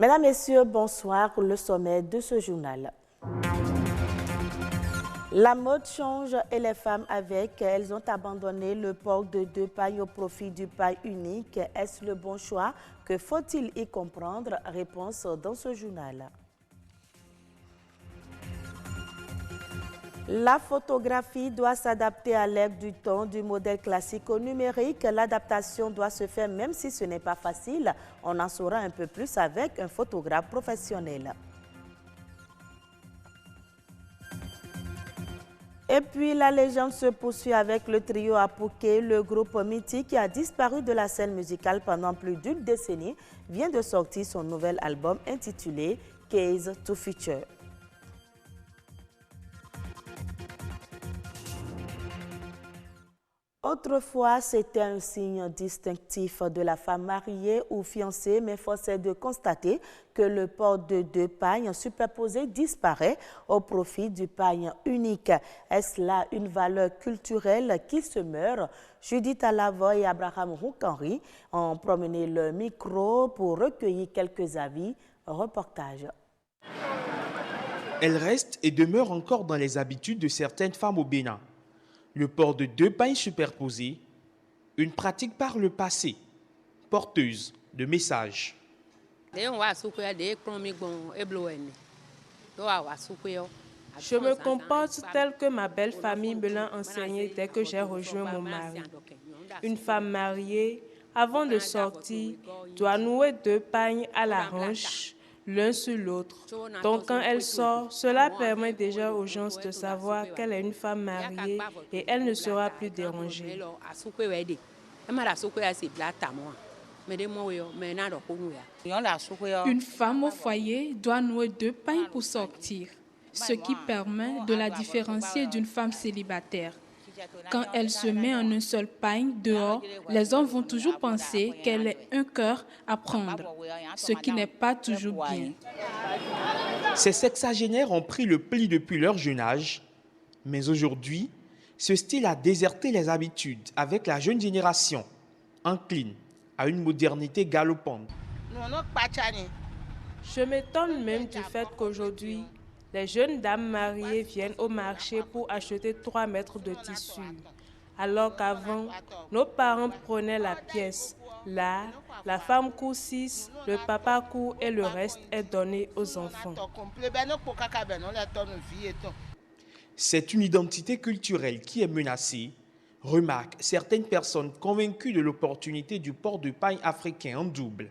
Mesdames, Messieurs, bonsoir. Le sommet de ce journal. La mode change et les femmes avec. Elles ont abandonné le port de 2 pailles au profit du paille unique. Est-ce le bon choix? Que faut-il y comprendre? Réponse dans ce journal. La photographie doit s'adapter à l'ère du temps, du modèle classique au numérique. L'adaptation doit se faire même si ce n'est pas facile. On en saura un peu plus avec un photographe professionnel. Et puis la légende se poursuit avec le trio Apouké. Le groupe mythique qui a disparu de la scène musicale pendant plus d'une décennie vient de sortir son nouvel album intitulé Case to Feature. Autrefois, c'était un signe distinctif de la femme mariée ou fiancée, mais force est de constater que le port de 2 pailles superposées disparaît au profit du paille unique. Est-ce là une valeur culturelle qui se meurt? Judith Alavoy et Abraham Roukenry ont promené le micro pour recueillir quelques avis. Reportage. Elle reste et demeure encore dans les habitudes de certaines femmes au Bénin. Le port de 2 pailles superposées, une pratique par le passé, porteuse de messages. Je me comporte tel que ma belle famille me l'a enseigné dès que j'ai rejoint mon mari. Une femme mariée, avant de sortir, doit nouer 2 pailles à la hanche, l'un sur l'autre. Donc quand elle sort, cela permet déjà aux gens de savoir qu'elle est une femme mariée et elle ne sera plus dérangée. Une femme au foyer doit nouer 2 pailles pour sortir, ce qui permet de la différencier d'une femme célibataire. Quand elle se met en un seul paille dehors, les hommes vont toujours penser qu'elle est un cœur à prendre, ce qui n'est pas toujours bien. Ces sexagénaires ont pris le pli depuis leur jeune âge, mais aujourd'hui, ce style a déserté les habitudes avec la jeune génération, incline à une modernité galopante. Je m'étonne même du fait qu'aujourd'hui, les jeunes dames mariées viennent au marché pour acheter 3 mètres de tissu, alors qu'avant, nos parents prenaient la pièce. Là, la femme coud 6, le papa coud et le reste est donné aux enfants. C'est une identité culturelle qui est menacée, remarquent certaines personnes convaincues de l'opportunité du port de paille africain en double.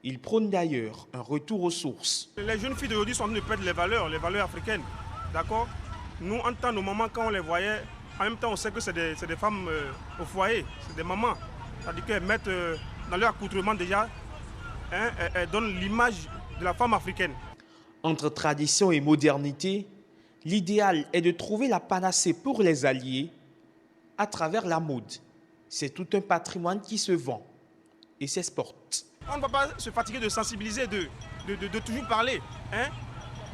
Ils prônent d'ailleurs un retour aux sources. Les jeunes filles d'aujourd'hui sont en train de perdre les valeurs africaines. D'accord? Nous, en tant que nos mamans, quand on les voyait, en même temps, on sait que c'est des femmes au foyer, c'est des mamans. C'est-à-dire qu'elles mettent dans leur accoutrement déjà, elles donnent l'image de la femme africaine. Entre tradition et modernité, l'idéal est de trouver la panacée pour les alliés à travers la mode. C'est tout un patrimoine qui se vend et s'exporte. On ne va pas se fatiguer de sensibiliser, de toujours parler.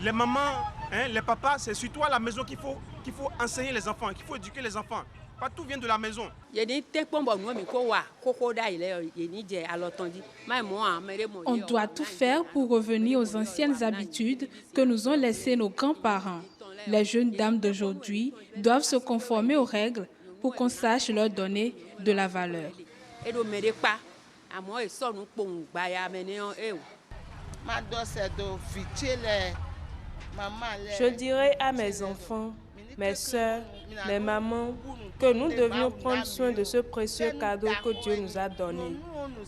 Les mamans, les papas, c'est surtout à la maison qu'il faut enseigner les enfants, qu'il faut éduquer les enfants. Pas tout vient de la maison. On doit tout faire pour revenir aux anciennes habitudes que nous ont laissées nos grands-parents. Les jeunes dames d'aujourd'hui doivent se conformer aux règles pour qu'on sache leur donner de la valeur. Je dirais à mes enfants, mes sœurs, mes mamans, que nous devions prendre soin de ce précieux cadeau que Dieu nous a donné.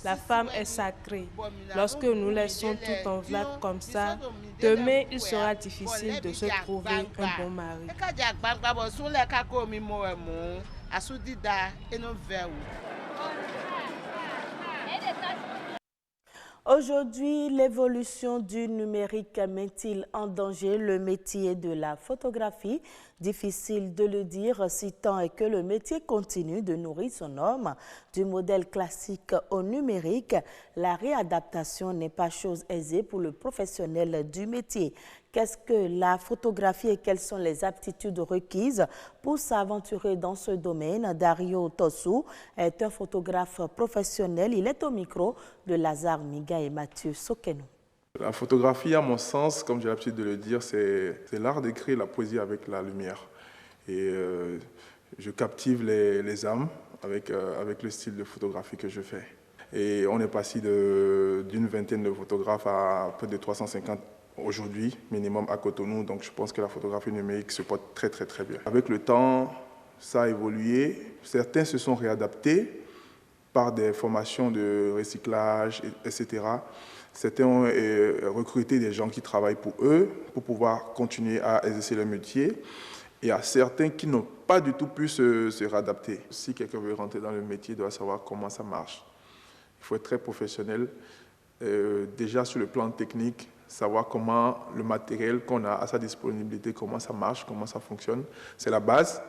La femme est sacrée. Lorsque nous laissons tout en vrac comme ça, demain il sera difficile de se trouver un bon mari. Aujourd'hui, l'évolution du numérique met-il en danger le métier de la photographie? Difficile de le dire si tant est que le métier continue de nourrir son homme. Du modèle classique au numérique, la réadaptation n'est pas chose aisée pour le professionnel du métier. Qu'est-ce que la photographie et quelles sont les aptitudes requises pour s'aventurer dans ce domaine? Dario Tossou est un photographe professionnel. Il est au micro de Lazare Miga et Mathieu Sokenou. La photographie, à mon sens, comme j'ai l'habitude de le dire, c'est l'art d'écrire la poésie avec la lumière. Et je captive les âmes avec le style de photographie que je fais. Et on est passé d'une vingtaine de photographes à près de 350 aujourd'hui, minimum à Cotonou. Donc je pense que la photographie numérique se porte très très très bien. Avec le temps, ça a évolué. Certains se sont réadaptés par des formations de recyclage, etc. Certains ont recruté des gens qui travaillent pour eux pour pouvoir continuer à exercer leur métier. Et il y a certains qui n'ont pas du tout pu se réadapter. Si quelqu'un veut rentrer dans le métier, il doit savoir comment ça marche. Il faut être très professionnel. Déjà sur le plan technique, savoir comment le matériel qu'on a à sa disponibilité, comment ça marche, comment ça fonctionne. C'est la base.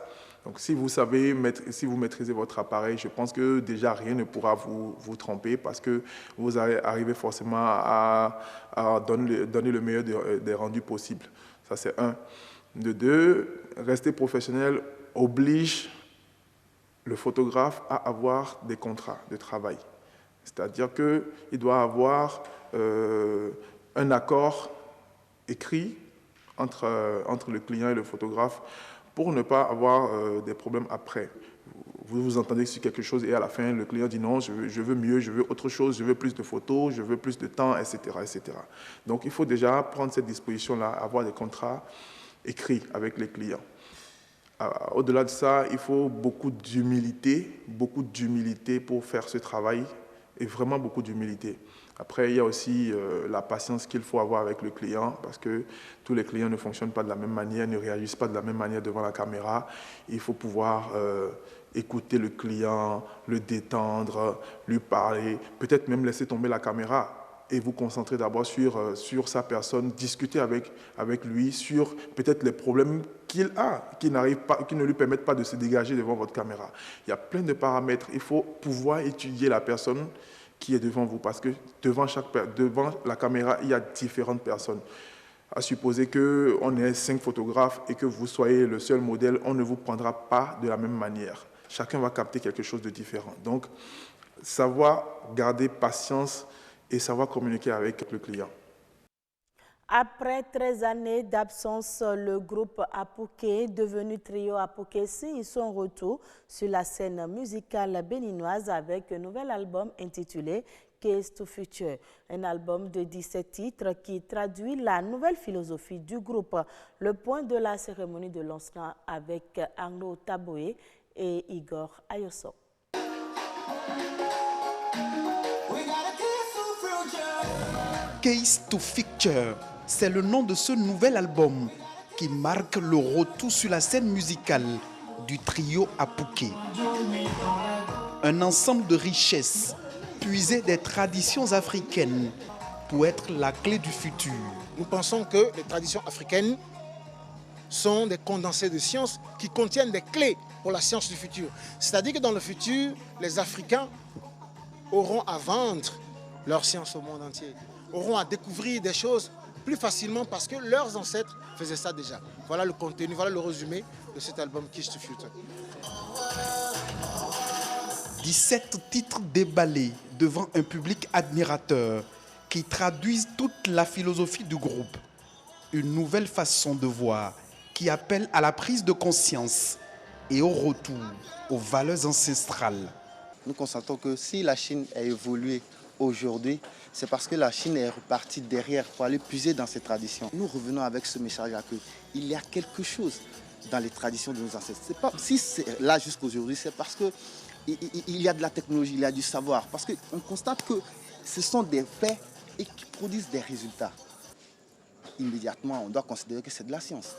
Donc si vous maîtrisez votre appareil, je pense que déjà rien ne pourra vous tromper parce que vous allez arriver forcément à donner le meilleur des rendus possibles. Ça c'est un. De deux, rester professionnel oblige le photographe à avoir des contrats de travail. C'est-à-dire qu'il doit avoir un accord écrit entre le client et le photographe pour ne pas avoir des problèmes après. Vous vous entendez sur quelque chose et à la fin, le client dit non, je veux mieux, je veux autre chose, je veux plus de photos, je veux plus de temps, etc., etc. Donc il faut déjà prendre cette disposition-là, avoir des contrats écrits avec les clients. Au-delà de ça, il faut beaucoup d'humilité pour faire ce travail et vraiment beaucoup d'humilité. Après, il y a aussi la patience qu'il faut avoir avec le client parce que tous les clients ne fonctionnent pas de la même manière, ne réagissent pas de la même manière devant la caméra. Il faut pouvoir écouter le client, le détendre, lui parler, peut-être même laisser tomber la caméra et vous concentrer d'abord sur sa personne, discuter avec lui sur peut-être les problèmes qu'il a, qui ne lui permettent pas de se dégager devant votre caméra. Il y a plein de paramètres. Il faut pouvoir étudier la personne qui est devant vous, parce que devant la caméra, il y a différentes personnes. À supposer qu'on ait 5 photographes et que vous soyez le seul modèle, on ne vous prendra pas de la même manière. Chacun va capter quelque chose de différent. Donc, savoir garder patience et savoir communiquer avec le client. Après 13 années d'absence, le groupe Apouké, devenu trio Apouké, signe son retour sur la scène musicale béninoise avec un nouvel album intitulé Keys to Future, un album de 17 titres qui traduit la nouvelle philosophie du groupe. Le point de la cérémonie de lancement avec Arnaud Taboé et Igor Ayoso. Keys to Future, c'est le nom de ce nouvel album qui marque le retour sur la scène musicale du trio Apouké. Un ensemble de richesses puisées des traditions africaines pour être la clé du futur. Nous pensons que les traditions africaines sont des condensés de sciences qui contiennent des clés pour la science du futur. C'est-à-dire que dans le futur, les Africains auront à vendre leur science au monde entier, auront à découvrir des choses plus facilement parce que leurs ancêtres faisaient ça déjà. Voilà le contenu, voilà le résumé de cet album Keys to Future. 17 titres déballés devant un public admirateur qui traduisent toute la philosophie du groupe. Une nouvelle façon de voir qui appelle à la prise de conscience et au retour aux valeurs ancestrales. Nous constatons que si la Chine a évolué aujourd'hui, c'est parce que la Chine est repartie derrière pour aller puiser dans ses traditions. Nous revenons avec ce message-là qu'il y a quelque chose dans les traditions de nos ancêtres. Si c'est là jusqu'aujourd'hui, c'est parce qu'il y a de la technologie, il y a du savoir. Parce qu'on constate que ce sont des faits et qui produisent des résultats. Immédiatement, on doit considérer que c'est de la science.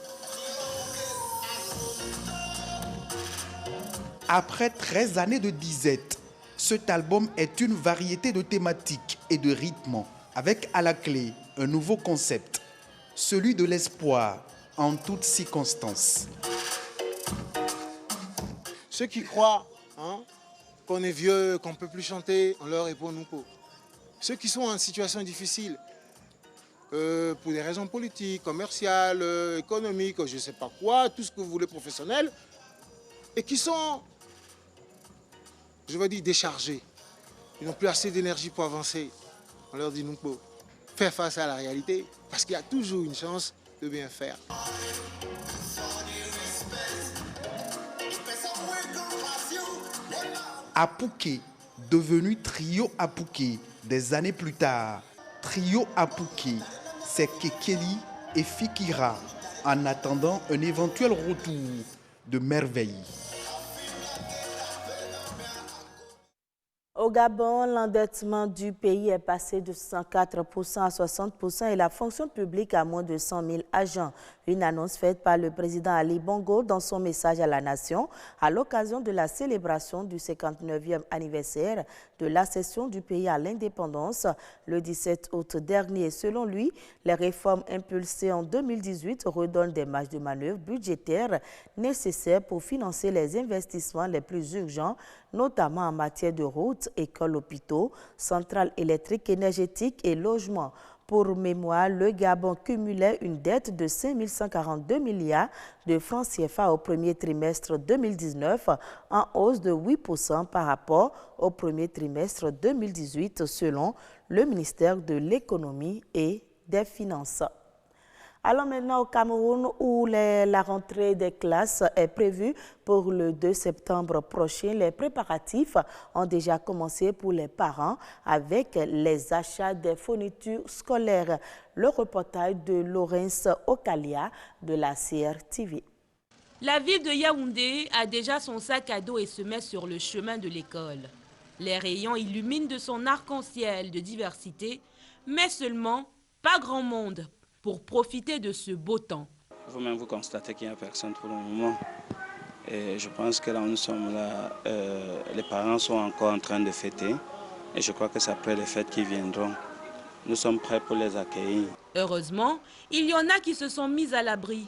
Après 13 années de disette, cet album est une variété de thématiques et de rythmes, avec à la clé un nouveau concept, celui de l'espoir en toutes circonstances. Ceux qui croient qu'on est vieux, qu'on ne peut plus chanter, on leur répond nous. Ceux qui sont en situation difficile, pour des raisons politiques, commerciales, économiques, je ne sais pas quoi, tout ce que vous voulez professionnel, et qui sont, je vais dire, déchargés. Ils n'ont plus assez d'énergie pour avancer. On leur dit nous. faire face à la réalité, parce qu'il y a toujours une chance de bien faire. Apouké, devenu Trio Apouké des années plus tard. Trio Apouké, c'est Kekeli et Fikira, en attendant un éventuel retour de Merveille. Au Gabon, l'endettement du pays est passé de 104% à 60% et la fonction publique à moins de 100 000 agents. Une annonce faite par le président Ali Bongo dans son message à la nation à l'occasion de la célébration du 59e anniversaire de l'accession du pays à l'indépendance le 17 août dernier. Selon lui, les réformes impulsées en 2018 redonnent des marges de manœuvre budgétaires nécessaires pour financer les investissements les plus urgents, notamment en matière de routes, écoles, hôpitaux, centrales électriques, énergétiques et logements. Pour mémoire, le Gabon cumulait une dette de 5 142 milliards de francs CFA au premier trimestre 2019, en hausse de 8% par rapport au premier trimestre 2018, selon le ministère de l'Économie et des Finances. Allons maintenant au Cameroun où la rentrée des classes est prévue pour le 2 septembre prochain. Les préparatifs ont déjà commencé pour les parents avec les achats des fournitures scolaires. Le reportage de Laurence Okalia de la CRTV. La ville de Yaoundé a déjà son sac à dos et se met sur le chemin de l'école. Les rayons illuminent de son arc-en-ciel de diversité, mais seulement pas grand monde pour profiter de ce beau temps. Vous-même, vous constatez qu'il n'y a personne pour le moment. Et je pense que là où nous sommes là, les parents sont encore en train de fêter. Et je crois que c'est après les fêtes qui viendront. Nous sommes prêts pour les accueillir. Heureusement, il y en a qui se sont mis à l'abri.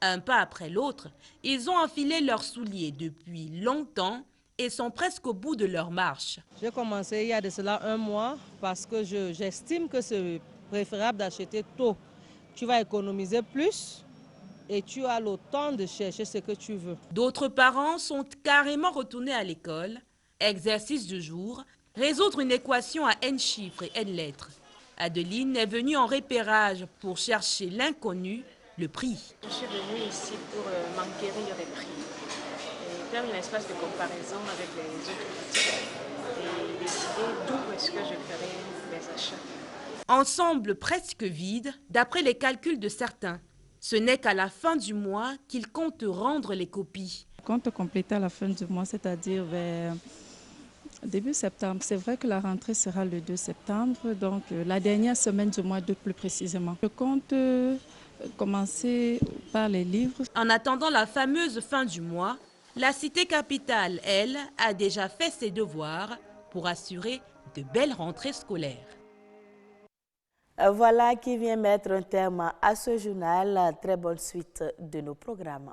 Un pas après l'autre, ils ont enfilé leurs souliers depuis longtemps et sont presque au bout de leur marche. J'ai commencé il y a de cela 1 mois parce que j'estime que c'est préférable d'acheter tôt. Tu vas économiser plus et tu as le temps de chercher ce que tu veux. D'autres parents sont carrément retournés à l'école. Exercice du jour, résoudre une équation à n chiffres et n lettres. Adeline est venue en repérage pour chercher l'inconnu, le prix. Je suis venue ici pour m'enquérir des prix et faire un espace de comparaison avec les autres boutiques et décider d'où est-ce que je ferai mes achats. Ensemble presque vide, d'après les calculs de certains. Ce n'est qu'à la fin du mois qu'ils comptent rendre les copies. Je compte compléter à la fin du mois, c'est-à-dire vers début septembre. C'est vrai que la rentrée sera le 2 septembre, donc la dernière semaine du mois d'août plus précisément. Je compte commencer par les livres. En attendant la fameuse fin du mois, la cité capitale, elle, a déjà fait ses devoirs pour assurer de belles rentrées scolaires. Voilà qui vient mettre un terme à ce journal. Très bonne suite de nos programmes.